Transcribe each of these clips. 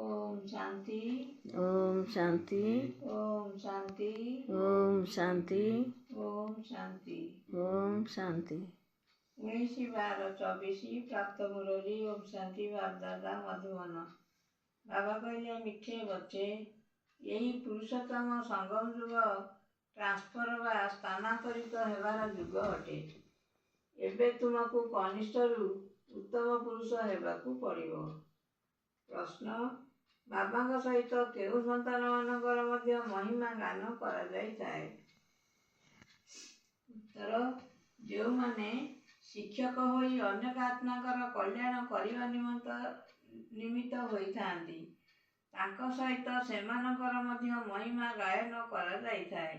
ओम शांति। ओम शांति। ओम शांति। ओम शांति। ओम शांति। ओम शांति। 19/12/24 प्राप्त मुरली ओम शांति बाप दादा मधुबन। बाबा कहले मिठे बच्चे, यही पुरुषोत्तम संगम युग ट्रांसफर वा स्थानांतरित हेबार युग अटे। एबे तुमको कनिष्ठरू उत्तम पुरुष हेबाकू पड़िबो। प्रश्न, बाबा सहित केउ संतान मानकर मध्य महिमा गान करा जाई थाए? उत्तर, जो माने शिक्षक होई अनेक आत्माकर कल्याण करिवा निमित्त होई थांती, तांको सहित सेमानकर मध्य महिमा गायन करा जाई थाए।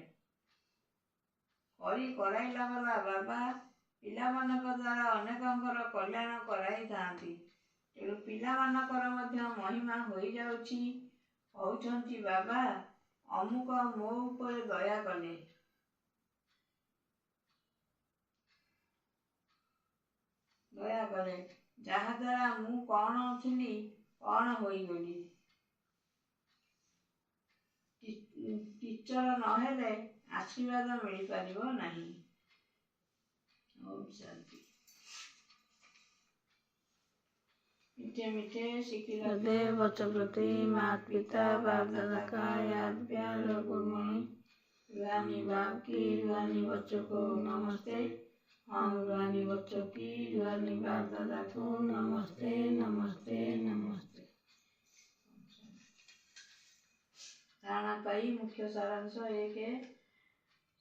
करी कराइला वाला बाबा पिलामानक द्वारा अनेकंकर कल्याण कराई थांती, तेणु पिलामानकर मध्य महिमा होई जाउछि। कहउछंती बाबा अमुक मो ऊपर दया कले, जहा द्वारा मु कौन थिली कौन होई गली। टीचर नहेले आशीर्वाद मिल पारिबो नाही। ओम शांति। मीठे मीठे शिखिला हृदय बच्चों प्रति माता पिता बाप दादा का याद प्यार और गुणमणि। रूहानी बाप की रूहानी बच्चों को नमस्ते। हम रूहानी बच्चों की रूहानी बाप दादा को नमस्ते नमस्ते नमस्ते। धारणा पाई मुख्य सारांश एक,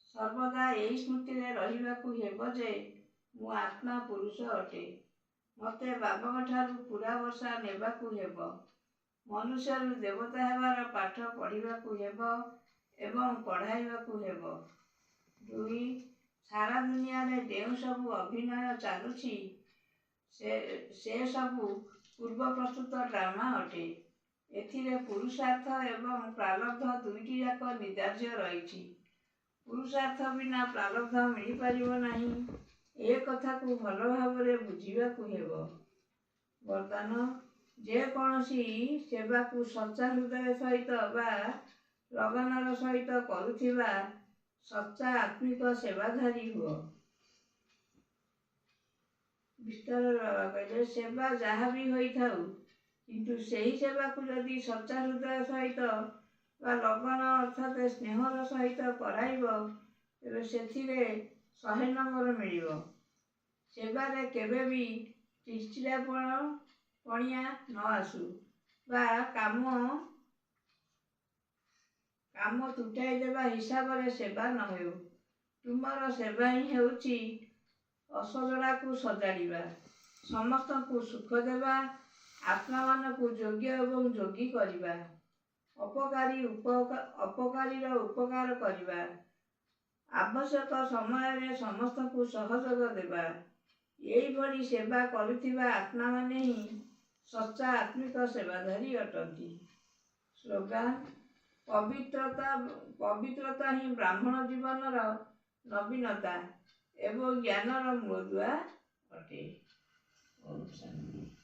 सर्वदा यही स्मृति रे रहिबाकू हेबो जे मु आत्मा पुरुष अटे। मते बाबा ठारू पूरा वर्षा नेबाकू हेबो। मनुष्यरू देवता हेबार पाठ पढ़िबाकू हेबो एवं पढ़ाइबाकू हेबो। 2, सारा दुनिया रे जेउ सबू अभिनय चालुछि से सबू पूर्व प्रस्तुत ड्रामा अटे। एथिरे पुरुषार्थ एवं प्रारब्ध दुईटी जाक निर्धार्य रहिछि। पुरुषार्थ बिना प्रारब्ध मिल पारिबो नाही, ए कथा को भल भावरे बुझिबाकू हेबो। वरदान, जे कोनोसी सेवा को सच्चा हृदय सहित बा लगनर सहित करुथिबा सच्चा आत्मिक सेवाधारी हुओ। विस्तार बाबा कहले, सेवा जहाँ भी होई थाउ, किंतु सही सेवा को यदि सच्चा हृदय सहित बा लगन अर्थात स्नेहर सहित कराइबो, तेबे सेथिरे 100 नंबर मिलिबो। सेवारे केबे भी चिड़चिड़ापणिया न आसु बा काम तुटाई देवा हिसाब रे सेवा न हेउ। तुमर सेवा ही हेउछि असजड़ा को सजाड़िबा, समस्त को सुख देवा, आत्मा मान को योग्य एवं योगी करिबा, अपकारी उपकार करिबा, आवश्यक समय रे समस्त को सहयोग देवा। यही भली सेवा करुथिबा आत्मा माने ही सच्चा आत्मिक सेवाधारी अटंती। स्लोगान, पवित्रता ही ब्राह्मण जीवनर नवीनता एवं ज्ञानर मूलदुआ अटे। ओम शांति।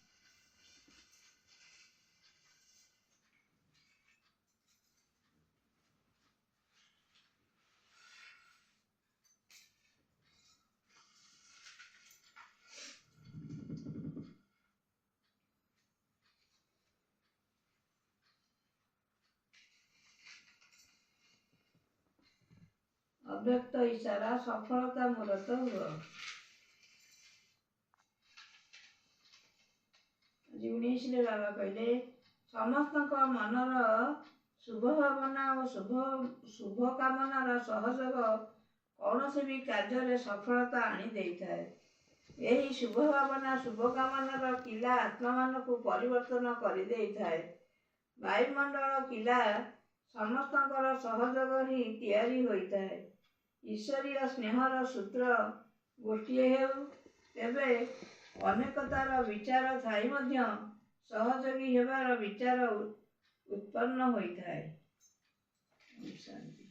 अव्यक्त इशारा सफलता मूरत हुआ। 19 रे बाबा कहले, समस्त मनर शुभ भावना और शुभ कामनार सहयोग कौनसी भी कार्य सफलता आनी देइथाए। यही शुभ भावना शुभ कामनार किला आत्मा मान को परिवर्तन कर देइथाए। वायुमंडल किला समस्तंकर सहयोग ही तैयारी होइथाए। ईश्वरीय स्नेहर सूत्र गोटिए हेउ, तेबे अनेकतार विचार थाई मध्य सहयोगी हेबार विचार उत्पन्न होइथाए। शांति।